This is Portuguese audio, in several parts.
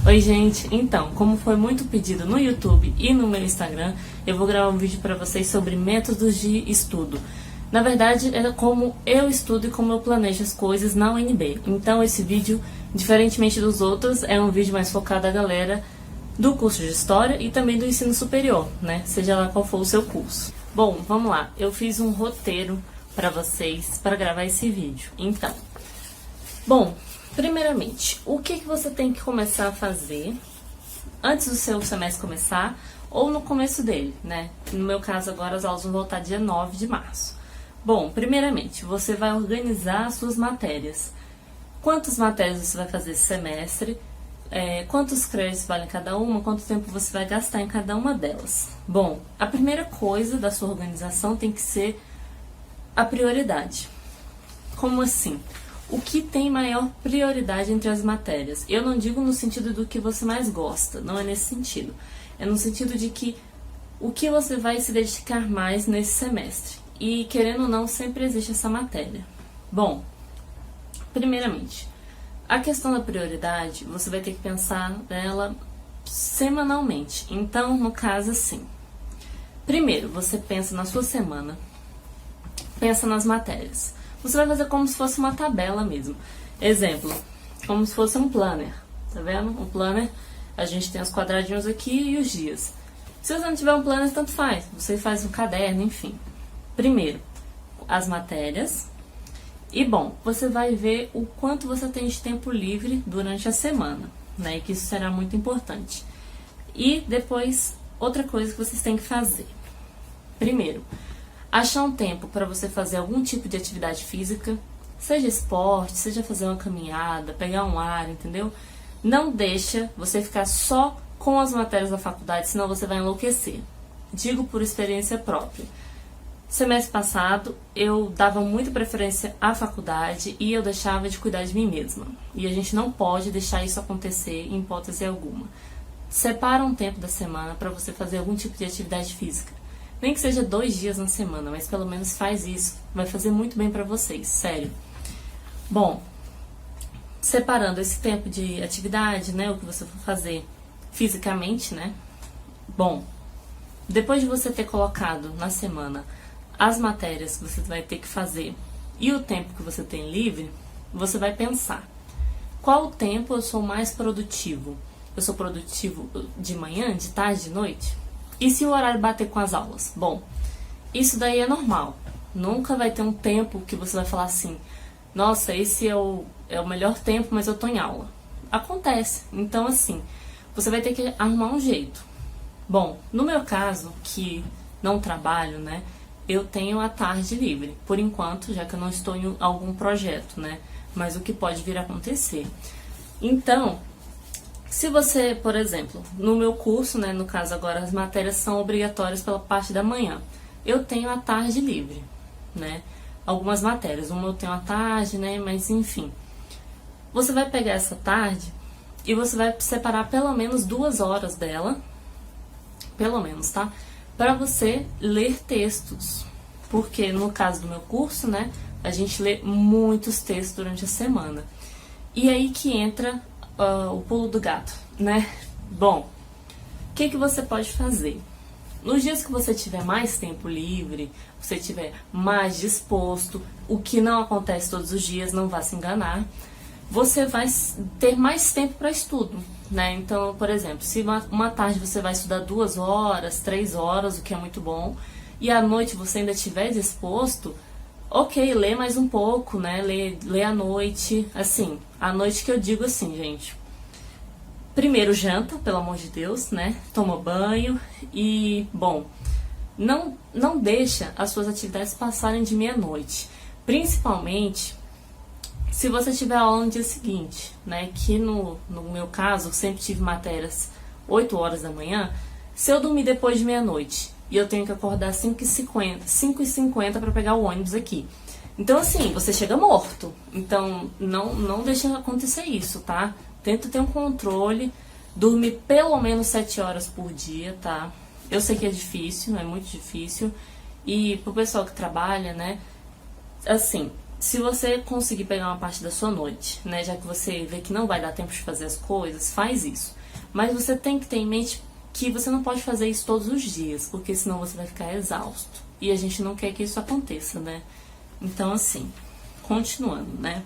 Oi gente, então, como foi muito pedido no YouTube e no meu Instagram, eu vou gravar um vídeo para vocês sobre métodos de estudo. Na verdade, é como eu estudo e como eu planejo as coisas na UNB. Então esse vídeo, diferentemente dos outros, é um vídeo mais focado à galera do curso de História e também do ensino superior, né? Seja lá qual for o seu curso. Bom, vamos lá, eu fiz um roteiro para vocês para gravar esse vídeo. Então, bom, primeiramente, o que você tem que começar a fazer antes do seu semestre começar ou no começo dele, né? No meu caso agora as aulas vão voltar dia 9 de março. Bom, primeiramente, você vai organizar as suas matérias. Quantas matérias você vai fazer esse semestre? Quantos créditos vale cada uma? Quanto tempo você vai gastar em cada uma delas? Bom, a primeira coisa da sua organização tem que ser a prioridade. Como assim? O que tem maior prioridade entre as matérias? Eu não digo no sentido do que você mais gosta, não é nesse sentido. É no sentido de que o que você vai se dedicar mais nesse semestre. E, querendo ou não, sempre existe essa matéria. Bom, primeiramente, a questão da prioridade, você vai ter que pensar nela semanalmente. Então, no caso, assim, primeiro, você pensa na sua semana, pensa nas matérias. Você vai fazer como se fosse uma tabela mesmo. Exemplo, como se fosse um planner, tá vendo? Um planner, a gente tem os quadradinhos aqui e os dias. Se você não tiver um planner, tanto faz. Você faz um caderno, enfim. Primeiro, as matérias. E, bom, você vai ver o quanto você tem de tempo livre durante a semana, né? E que isso será muito importante. E depois, outra coisa que vocês têm que fazer. Primeiro, achar um tempo para você fazer algum tipo de atividade física, seja esporte, seja fazer uma caminhada, pegar um ar, entendeu? Não deixa você ficar só com as matérias da faculdade, senão você vai enlouquecer. Digo por experiência própria. Semestre passado, eu dava muita preferência à faculdade e eu deixava de cuidar de mim mesma. E a gente não pode deixar isso acontecer em hipótese alguma. Separa um tempo da semana para você fazer algum tipo de atividade física. Nem que seja 2 dias na semana, mas pelo menos faz isso. Vai fazer muito bem pra vocês, sério. Bom, separando esse tempo de atividade, né, o que você for fazer fisicamente, né? Bom, depois de você ter colocado na semana as matérias que você vai ter que fazer e o tempo que você tem livre, você vai pensar: qual tempo eu sou mais produtivo? Eu sou produtivo de manhã, de tarde, de noite? E se o horário bater com as aulas? Bom, isso daí é normal. Nunca vai ter um tempo que você vai falar assim: nossa, esse é o melhor tempo, mas eu tô em aula. Acontece. Então, assim, você vai ter que arrumar um jeito. Bom, no meu caso, que não trabalho, né, eu tenho a tarde livre, por enquanto, já que eu não estou em algum projeto, né, mas o que pode vir a acontecer. Então, se você, por exemplo, no meu curso, né, no caso agora as matérias são obrigatórias pela parte da manhã, eu tenho a tarde livre, né, algumas matérias, uma eu tenho a tarde, né, mas enfim. Você vai pegar essa tarde e você vai separar pelo menos 2 horas dela, pelo menos, tá, para você ler textos, porque no caso do meu curso, né, a gente lê muitos textos durante a semana. E aí que entra o pulo do gato, né? Bom, o que você pode fazer? Nos dias que você tiver mais tempo livre, você tiver mais disposto, o que não acontece todos os dias, não vá se enganar, você vai ter mais tempo para estudo, né? Então, por exemplo, se uma tarde você vai estudar 2 horas, 3 horas, o que é muito bom, e à noite você ainda estiver disposto, ok, lê mais um pouco, né? Lê à noite, assim, à noite que eu digo assim, gente. Primeiro janta, pelo amor de Deus, né? Toma banho e, bom, não deixa as suas atividades passarem de meia-noite. Principalmente se você tiver aula no dia seguinte, né? Que no meu caso, eu sempre tive matérias 8 horas da manhã. Se eu dormir depois de meia-noite e eu tenho que acordar 5h50 para pegar o ônibus aqui. Então, assim, você chega morto. Então, não deixa acontecer isso, tá? Tenta ter um controle, dormir pelo menos 7 horas por dia, tá? Eu sei que é difícil, é muito difícil. E pro pessoal que trabalha, né? Assim, se você conseguir pegar uma parte da sua noite, né? Já que você vê que não vai dar tempo de fazer as coisas, faz isso. Mas você tem que ter em mente que você não pode fazer isso todos os dias, porque senão você vai ficar exausto. E a gente não quer que isso aconteça, né? Então, assim, continuando, né?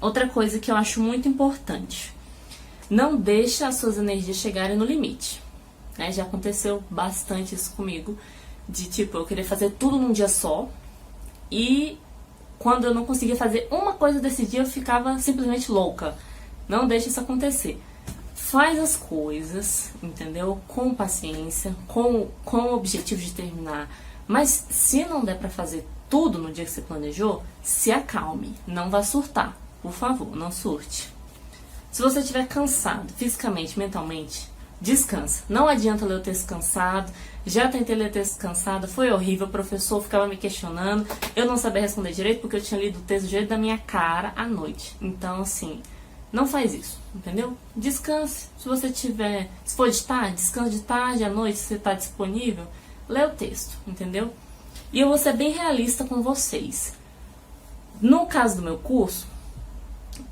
Outra coisa que eu acho muito importante: não deixe as suas energias chegarem no limite, né? Já aconteceu bastante isso comigo, de tipo, eu querer fazer tudo num dia só, e quando eu não conseguia fazer uma coisa desse dia, eu ficava simplesmente louca. Não deixe isso acontecer. Faz as coisas, entendeu? Com paciência, com o objetivo de terminar. Mas se não der pra fazer tudo no dia que você planejou, se acalme. Não vá surtar. Por favor, não surte. Se você estiver cansado, fisicamente, mentalmente, descansa. Não adianta ler o texto cansado. Já tentei ler o texto cansado, foi horrível. O professor ficava me questionando. Eu não sabia responder direito porque eu tinha lido o texto do jeito da minha cara à noite. Então, assim, não faz isso, entendeu? Descanse. Se você tiver, se for de tarde, descanse de tarde, à noite, se você está disponível, lê o texto, entendeu? E eu vou ser bem realista com vocês. No caso do meu curso,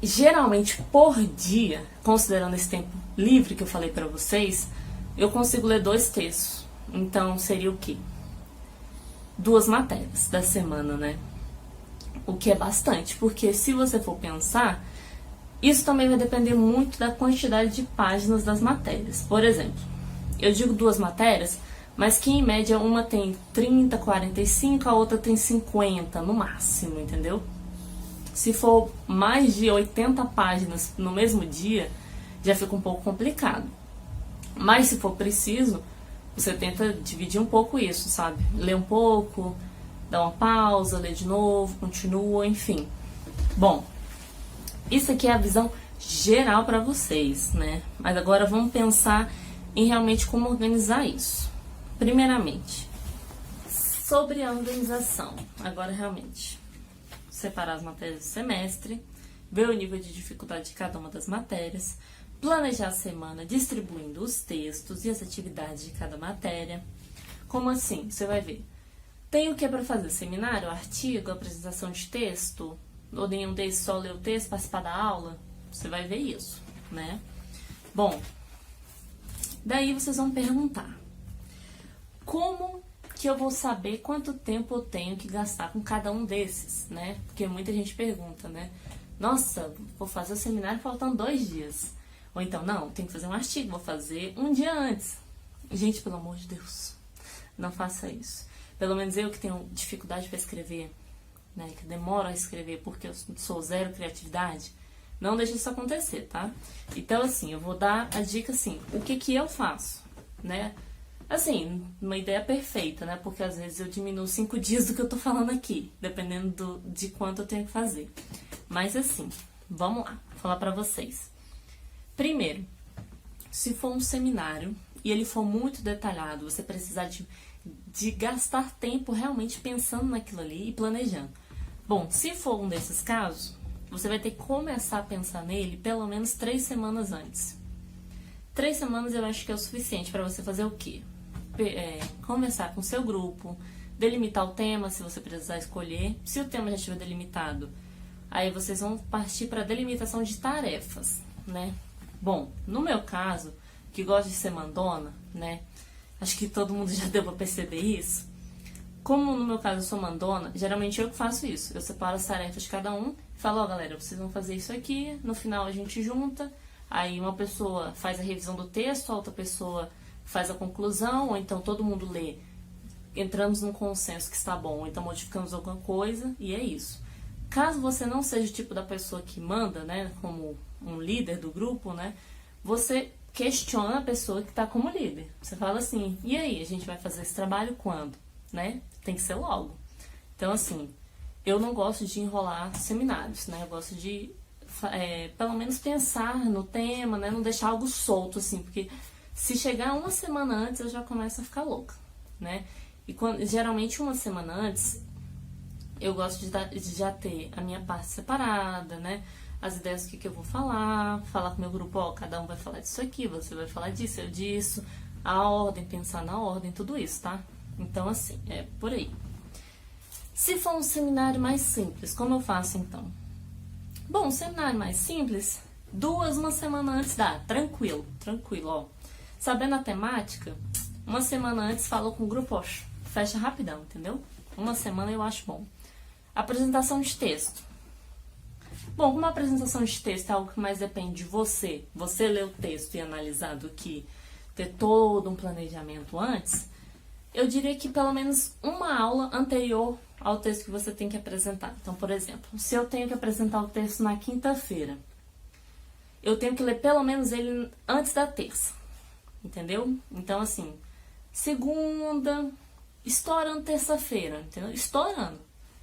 geralmente por dia, considerando esse tempo livre que eu falei pra vocês, eu consigo ler 2 textos. Então seria o quê? 2 matérias da semana, né? O que é bastante, porque se você for pensar, isso também vai depender muito da quantidade de páginas das matérias. Por exemplo, eu digo 2 matérias, mas que em média uma tem 30, 45, a outra tem 50 no máximo, entendeu? Se for mais de 80 páginas no mesmo dia, já fica um pouco complicado. Mas se for preciso, você tenta dividir um pouco isso, sabe? Lê um pouco, dá uma pausa, lê de novo, continua, enfim. Bom, isso aqui é a visão geral para vocês, né? Mas agora vamos pensar em realmente como organizar isso. Primeiramente, sobre a organização. Agora realmente, separar as matérias do semestre, ver o nível de dificuldade de cada uma das matérias, planejar a semana distribuindo os textos e as atividades de cada matéria. Como assim? Você vai ver. Tem o que é para fazer? Seminário, artigo, apresentação de texto? Ou nenhum desses, só ler o texto, participar da aula? Você vai ver isso, né? Bom, daí vocês vão perguntar: como que eu vou saber quanto tempo eu tenho que gastar com cada um desses, né? Porque muita gente pergunta, né? Nossa, vou fazer o seminário faltando 2 dias. Ou então, não, tenho que fazer um artigo, vou fazer um dia antes. Gente, pelo amor de Deus, não faça isso. Pelo menos eu que tenho dificuldade para escrever, né? Que demoro a escrever porque eu sou zero criatividade, não deixe isso acontecer, tá? Então, assim, eu vou dar a dica, assim, o que eu faço, né? Assim, uma ideia perfeita, né? Porque às vezes eu diminuo 5 dias do que eu tô falando aqui, dependendo de quanto eu tenho que fazer. Mas assim, vamos lá, vou falar pra vocês. Primeiro, se for um seminário e ele for muito detalhado, você precisar de gastar tempo realmente pensando naquilo ali e planejando. Bom, se for um desses casos, você vai ter que começar a pensar nele pelo menos 3 semanas antes. 3 semanas eu acho que é o suficiente para você fazer o quê? Conversar com o seu grupo, delimitar o tema, se você precisar escolher. Se o tema já estiver delimitado, aí vocês vão partir para a delimitação de tarefas, né? Bom, no meu caso, que gosto de ser mandona, né? Acho que todo mundo já deu para perceber isso. Como no meu caso eu sou mandona, geralmente eu que faço isso. Eu separo as tarefas de cada um e falo: ó, galera, vocês vão fazer isso aqui, no final a gente junta. Aí uma pessoa faz a revisão do texto, a outra pessoa faz a conclusão, ou então todo mundo lê, entramos num consenso que está bom, ou então modificamos alguma coisa, e é isso. Caso você não seja o tipo da pessoa que manda, né, como um líder do grupo, né, você questiona a pessoa que está como líder. Você fala assim: e aí, a gente vai fazer esse trabalho quando? Né? Tem que ser logo. Então, assim, eu não gosto de enrolar seminários, né, eu gosto de pelo menos pensar no tema, né? Não deixar algo solto, assim, porque se chegar uma semana antes eu já começo a ficar louca, né? E geralmente uma semana antes eu gosto de já ter a minha parte separada, né? As ideias do que eu vou falar com o meu grupo: ó, cada um vai falar disso aqui, você vai falar disso, eu disso, a ordem, pensar na ordem, tudo isso, tá? Então, assim, é por aí. Se for um seminário mais simples, como eu faço então? Bom, um seminário mais simples, uma semana antes dá, tranquilo, tranquilo, ó. Sabendo a temática, uma semana antes falou com o grupo, ó, fecha rapidão, entendeu? Uma semana eu acho bom. Apresentação de texto. Bom, como a apresentação de texto é algo que mais depende de você ler o texto e analisar do que ter todo um planejamento antes, eu diria que pelo menos uma aula anterior ao texto que você tem que apresentar. Então, por exemplo, se eu tenho que apresentar o texto na quinta-feira, eu tenho que ler pelo menos ele antes da terça, entendeu? Então, assim, segunda, estourando terça-feira, entendeu? Estourando.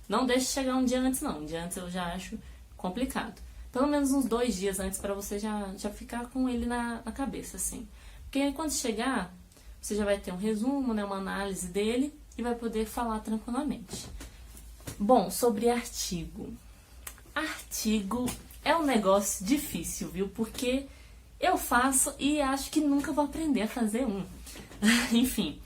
Não deixe chegar um dia antes, não. Um dia antes eu já acho complicado. Pelo menos uns 2 dias antes para você já ficar com ele na cabeça, assim. Porque aí, quando chegar, você já vai ter um resumo, né, uma análise dele e vai poder falar tranquilamente. Bom, sobre artigo. Artigo é um negócio difícil, viu? Porque eu faço e acho que nunca vou aprender a fazer um. Enfim.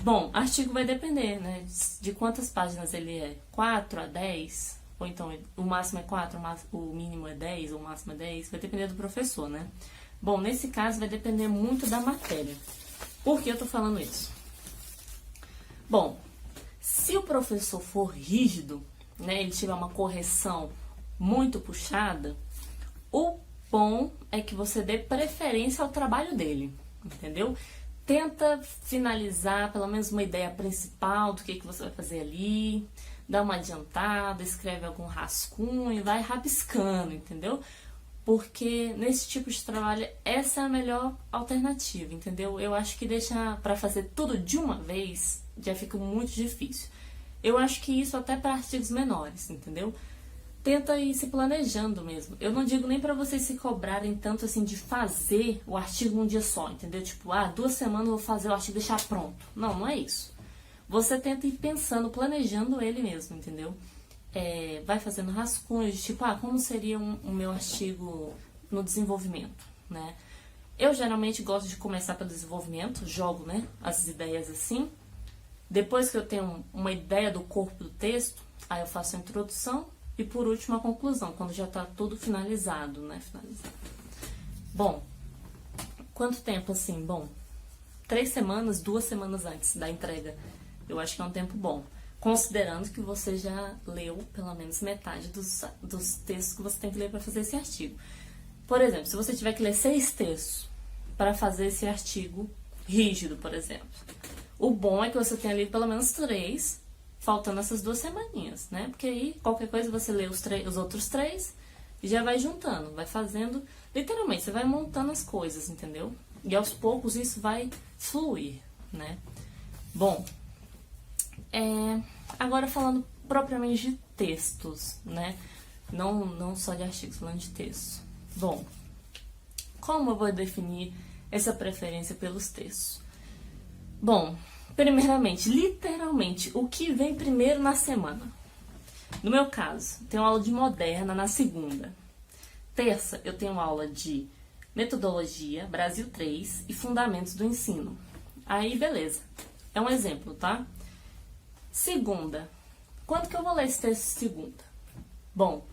Bom, artigo vai depender, né, de quantas páginas ele é. 4 a 10, ou então o máximo é 4, o mínimo é 10, ou o máximo é 10. Vai depender do professor, né? Bom, nesse caso vai depender muito da matéria. Por que eu tô falando isso? Bom, se o professor for rígido, né, ele tiver uma correção muito puxada, o bom é que você dê preferência ao trabalho dele, entendeu? Tenta finalizar pelo menos uma ideia principal do que você vai fazer ali, dá uma adiantada, escreve algum rascunho, vai rabiscando, entendeu? Porque nesse tipo de trabalho essa é a melhor alternativa, entendeu? Eu acho que deixar para fazer tudo de uma vez já fica muito difícil. Eu acho que isso até para artigos menores, entendeu? Tenta ir se planejando mesmo. Eu não digo nem para vocês se cobrarem tanto assim de fazer o artigo num dia só, entendeu? Tipo, 2 semanas eu vou fazer o artigo e deixar pronto. Não, não é isso. Você tenta ir pensando, planejando ele mesmo, entendeu? Vai fazendo rascunhos, tipo, como seria o meu artigo no desenvolvimento, né? Eu geralmente gosto de começar pelo desenvolvimento, jogo, né, as ideias assim. Depois que eu tenho uma ideia do corpo do texto, aí eu faço a introdução e por último a conclusão, quando já tá tudo finalizado, né, Bom, quanto tempo assim? Bom, 3 semanas, 2 semanas antes da entrega, eu acho que é um tempo bom. Considerando que você já leu pelo menos metade dos textos que você tem que ler para fazer esse artigo. Por exemplo, se você tiver que ler 6 textos para fazer esse artigo rígido, por exemplo, o bom é que você tenha lido pelo menos 3, faltando essas 2 semaninhas, né? Porque aí, qualquer coisa, você lê os outros 3 e já vai juntando, vai fazendo... Literalmente, você vai montando as coisas, entendeu? E aos poucos isso vai fluir, né? Bom... agora falando propriamente de textos, né? Não só de artigos, falando de textos. Bom, como eu vou definir essa preferência pelos textos? Bom, primeiramente, literalmente, o que vem primeiro na semana? No meu caso, tenho aula de moderna na segunda. Terça, eu tenho aula de metodologia, Brasil 3 e fundamentos do ensino. Aí, beleza. É um exemplo, tá? Segunda. Quando que eu vou ler esse texto segunda? Bom,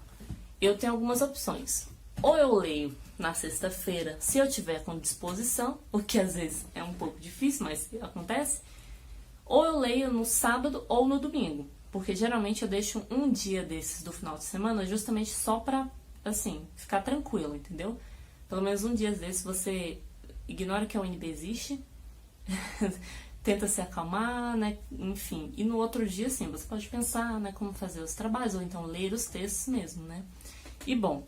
eu tenho algumas opções. Ou eu leio na sexta-feira, se eu tiver com disposição, o que às vezes é um pouco difícil, mas acontece. Ou eu leio no sábado ou no domingo, porque geralmente eu deixo um dia desses do final de semana justamente só pra, assim, ficar tranquilo, entendeu? Pelo menos um dia desses você ignora que a UNB existe, tenta se acalmar, né, enfim. E no outro dia, sim, você pode pensar, né, como fazer os trabalhos, ou então ler os textos mesmo, né. E, bom,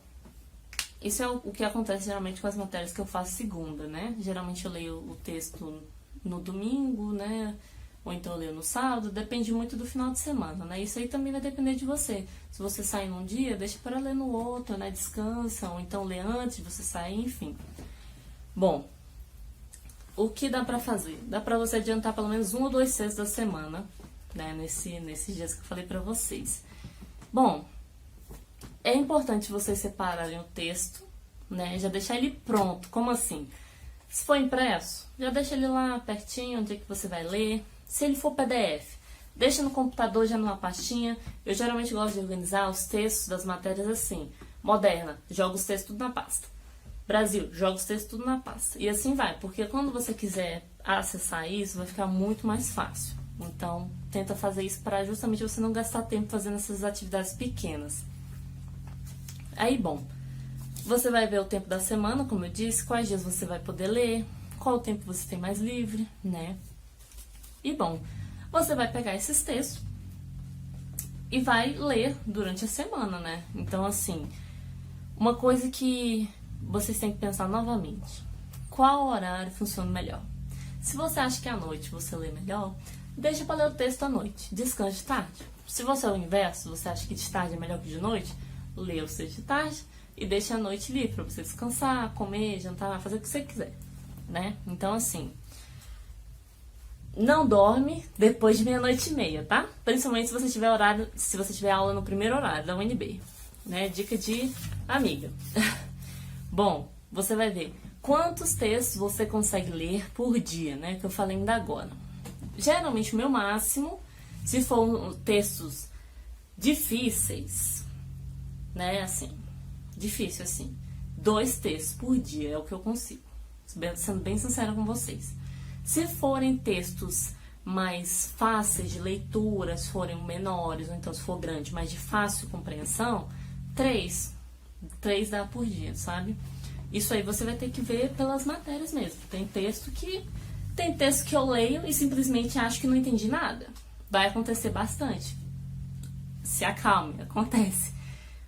isso é o que acontece geralmente com as matérias que eu faço segunda, né. Geralmente eu leio o texto no domingo, né, ou então eu leio no sábado, depende muito do final de semana, né. Isso aí também vai depender de você. Se você sair num dia, deixa para ler no outro, né, descansa, ou então lê antes de você sair, enfim. Bom, o que dá pra fazer? Dá pra você adiantar pelo menos 1 ou 2 textos da semana, né, nesses dias que eu falei pra vocês. Bom, é importante vocês separarem o texto, né, já deixar ele pronto. Como assim? Se for impresso, já deixa ele lá pertinho, onde é que você vai ler. Se ele for PDF, deixa no computador já numa pastinha. Eu geralmente gosto de organizar os textos das matérias assim. Moderna, joga os textos tudo na pasta. Brasil, joga os textos tudo na pasta. E assim vai, porque quando você quiser acessar isso, vai ficar muito mais fácil. Então, tenta fazer isso para justamente você não gastar tempo fazendo essas atividades pequenas. Aí, bom, você vai ver o tempo da semana, como eu disse, quais dias você vai poder ler, qual o tempo você tem mais livre, né? E, bom, você vai pegar esses textos e vai ler durante a semana, né? Então, assim, uma coisa que vocês têm que pensar novamente. Qual horário funciona melhor? Se você acha que à noite você lê melhor, deixa para ler o texto à noite, descanse de tarde. Se você é o inverso, você acha que de tarde é melhor que de noite, lê o texto de tarde e deixa a noite livre para você descansar, comer, jantar, fazer o que você quiser, né? Então, assim, não dorme depois de 00:30, tá? Principalmente se você tiver horário, se você tiver aula no primeiro horário da UNB, né? Dica de amiga. Bom, você vai ver quantos textos você consegue ler por dia, né? Que eu falei ainda agora. Geralmente o meu máximo, se for textos difíceis, né? Assim, difícil assim, 2 textos por dia é o que eu consigo. Sendo bem sincera com vocês. Se forem textos mais fáceis de leitura, se forem menores, ou então se for grande, mas de fácil compreensão, 3 dá por dia, sabe? Isso aí você vai ter que ver pelas matérias mesmo. Tem texto que eu leio e simplesmente acho que não entendi nada. Vai acontecer bastante. Se acalme, acontece.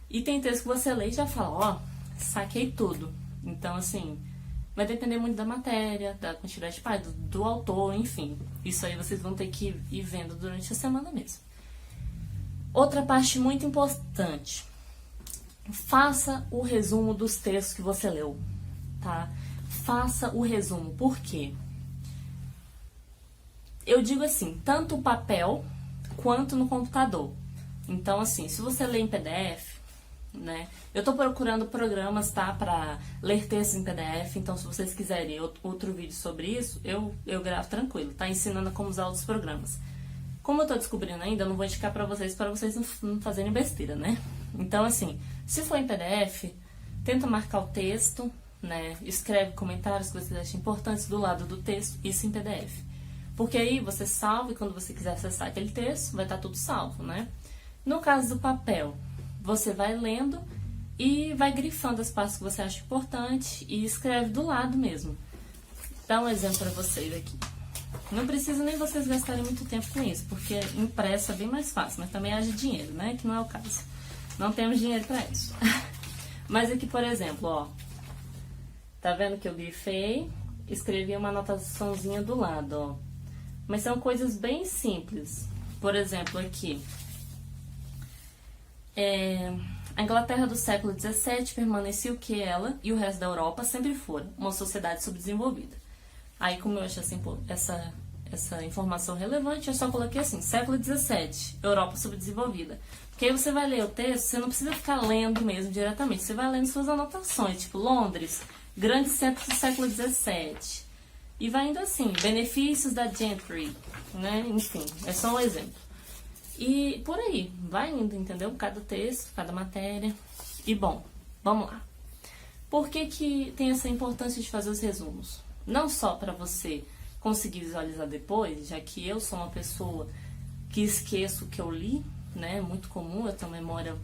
E tem texto que você lê e já fala, ó, saquei tudo. Então, assim, vai depender muito da matéria, da quantidade de páginas, do autor, enfim. Isso aí vocês vão ter que ir vendo durante a semana mesmo. Outra parte muito importante. Faça o resumo dos textos que você leu, tá? Faça o resumo. Por quê? Eu digo assim, tanto o papel quanto no computador. Então, assim, se você lê em PDF, né? Eu tô procurando programas, tá? Pra ler textos em PDF. Então, se vocês quiserem outro vídeo sobre isso, eu gravo tranquilo, tá? Ensinando como usar outros programas. Como eu tô descobrindo ainda, eu não vou indicar pra vocês não fazerem besteira, né? Então, assim, se for em PDF, tenta marcar o texto, né? Escreve comentários que vocês acham importantes do lado do texto, isso em PDF. Porque aí você salva e quando você quiser acessar aquele texto, vai estar tudo salvo, né? No caso do papel, você vai lendo e vai grifando as partes que você acha importante e escreve do lado mesmo. Dá um exemplo pra vocês aqui. Não precisa nem vocês gastarem muito tempo com isso, porque impresso é bem mais fácil, mas também haja dinheiro, né? Que não é o caso. Não temos dinheiro pra isso. Mas aqui, por exemplo, ó. Tá vendo que eu grifei? Escrevi uma anotaçãozinha do lado, ó. Mas são coisas bem simples. Por exemplo, aqui. A Inglaterra do século XVII permaneceu que ela e o resto da Europa sempre foram uma sociedade subdesenvolvida. Aí, como eu achei essa informação relevante, eu só coloquei assim, século XVII, Europa subdesenvolvida. Porque aí você vai ler o texto, você não precisa ficar lendo mesmo diretamente, você vai lendo suas anotações, tipo Londres, grande centro do século XVII. E vai indo assim, benefícios da gentry, né? Enfim, é só um exemplo. E por aí, vai indo, entendeu? Cada texto, cada matéria. E bom, vamos lá. Por que tem essa importância de fazer os resumos? Não só para você conseguir visualizar depois, já que eu sou uma pessoa que esqueço o que eu li, né? Muito comum, eu tenho memória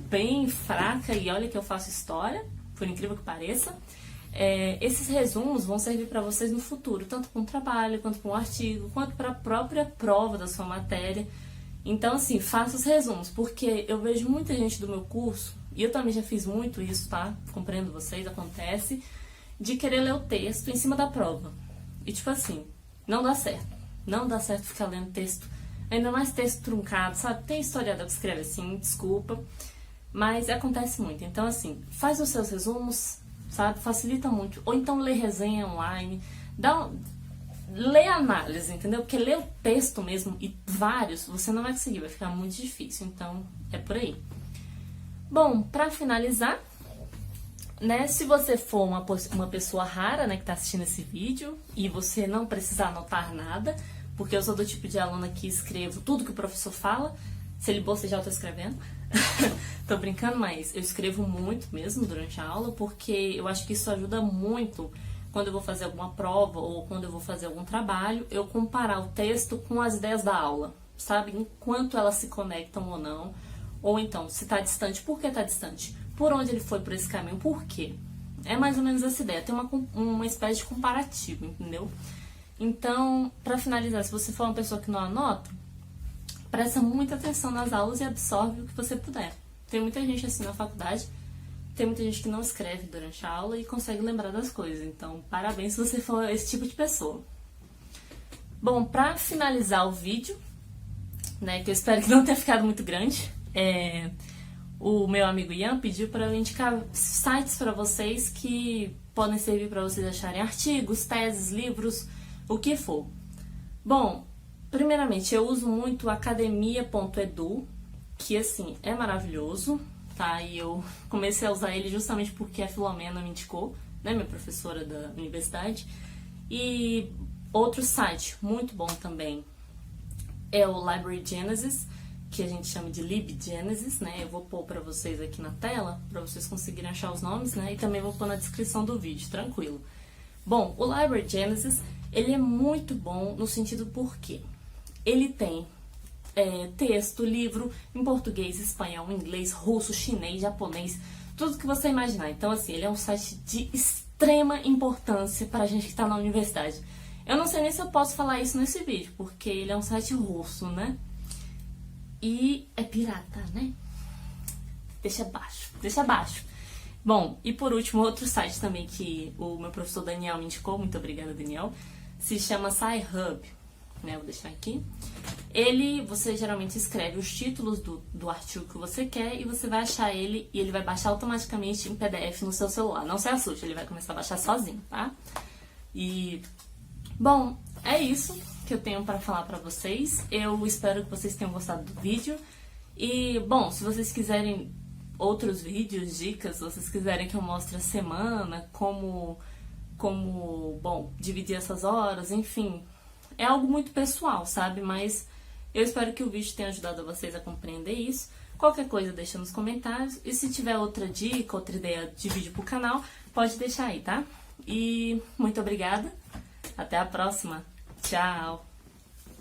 bem fraca e olha que eu faço história, por incrível que pareça. Esses resumos vão servir para vocês no futuro, tanto para um trabalho, quanto para um artigo, quanto para a própria prova da sua matéria. Então, assim, faça os resumos, porque eu vejo muita gente do meu curso, e eu também já fiz muito isso, tá? Compreendo vocês, acontece, de querer ler o texto em cima da prova. E, tipo assim, não dá certo. Não dá certo ficar lendo texto, ainda mais texto truncado, sabe? Tem historiador que escreve assim, desculpa, mas acontece muito. Então, assim, faz os seus resumos, sabe? Facilita muito. Ou então lê resenha online, lê análise, entendeu? Porque ler o texto mesmo, e vários, você não vai conseguir, vai ficar muito difícil. Então, é por aí. Bom, pra finalizar, né, se você for uma pessoa rara, né, que tá assistindo esse vídeo, e você não precisar anotar nada, porque eu sou do tipo de aluna que escrevo tudo que o professor fala, Se ele bocejar, eu tô escrevendo. Tô brincando, mas eu escrevo muito mesmo durante a aula, porque eu acho que isso ajuda muito quando eu vou fazer alguma prova ou quando eu vou fazer algum trabalho, eu comparar o texto com as ideias da aula, sabe? Enquanto elas se conectam ou não. Ou então, se tá distante, por que tá distante? Por onde ele foi por esse caminho? Por quê? É mais ou menos essa ideia, tem uma espécie de comparativo, entendeu? Então, pra finalizar, se você for uma pessoa que não anota, presta muita atenção nas aulas e absorve o que você puder. Tem muita gente assim na faculdade, tem muita gente que não escreve durante a aula e consegue lembrar das coisas. Então, parabéns se você for esse tipo de pessoa. Bom, pra finalizar o vídeo, né, que eu espero que não tenha ficado muito grande, o meu amigo Ian pediu para eu indicar sites para vocês que podem servir para vocês acharem artigos, teses, livros, o que for. Bom, primeiramente, eu uso muito o academia.edu, que assim, é maravilhoso, tá? E eu comecei a usar ele justamente porque a Filomena me indicou, né, minha professora da universidade. E outro site muito bom também é o Library Genesis, que a gente chama de LibGenesis, né? Eu vou pôr pra vocês aqui na tela, pra vocês conseguirem achar os nomes, né? E também vou pôr na descrição do vídeo, tranquilo. Bom, o Library Genesis, ele é muito bom no sentido porque ele tem texto, livro em português, espanhol, inglês, russo, chinês, japonês, tudo que você imaginar. Então, assim, ele é um site de extrema importância pra gente que tá na universidade. Eu não sei nem se eu posso falar isso nesse vídeo, porque ele é um site russo, né? E é pirata, né? Deixa abaixo, deixa abaixo. Bom, e por último, outro site também que o meu professor Daniel me indicou, muito obrigada, Daniel, se chama SciHub, né? Vou deixar aqui. Você geralmente escreve os títulos do artigo que você quer e você vai achar ele e ele vai baixar automaticamente em PDF no seu celular. Não se assuste, ele vai começar a baixar sozinho, tá? E, bom, é isso que eu tenho para falar para vocês. Eu espero que vocês tenham gostado do vídeo. E, bom, se vocês quiserem outros vídeos, dicas, se vocês quiserem que eu mostre a semana, como bom, dividir essas horas, enfim, é algo muito pessoal, sabe? Mas eu espero que o vídeo tenha ajudado vocês a compreender isso. Qualquer coisa deixa nos comentários. E se tiver outra dica, outra ideia de vídeo pro canal, pode deixar aí, tá? E muito obrigada. Até a próxima. Tchau!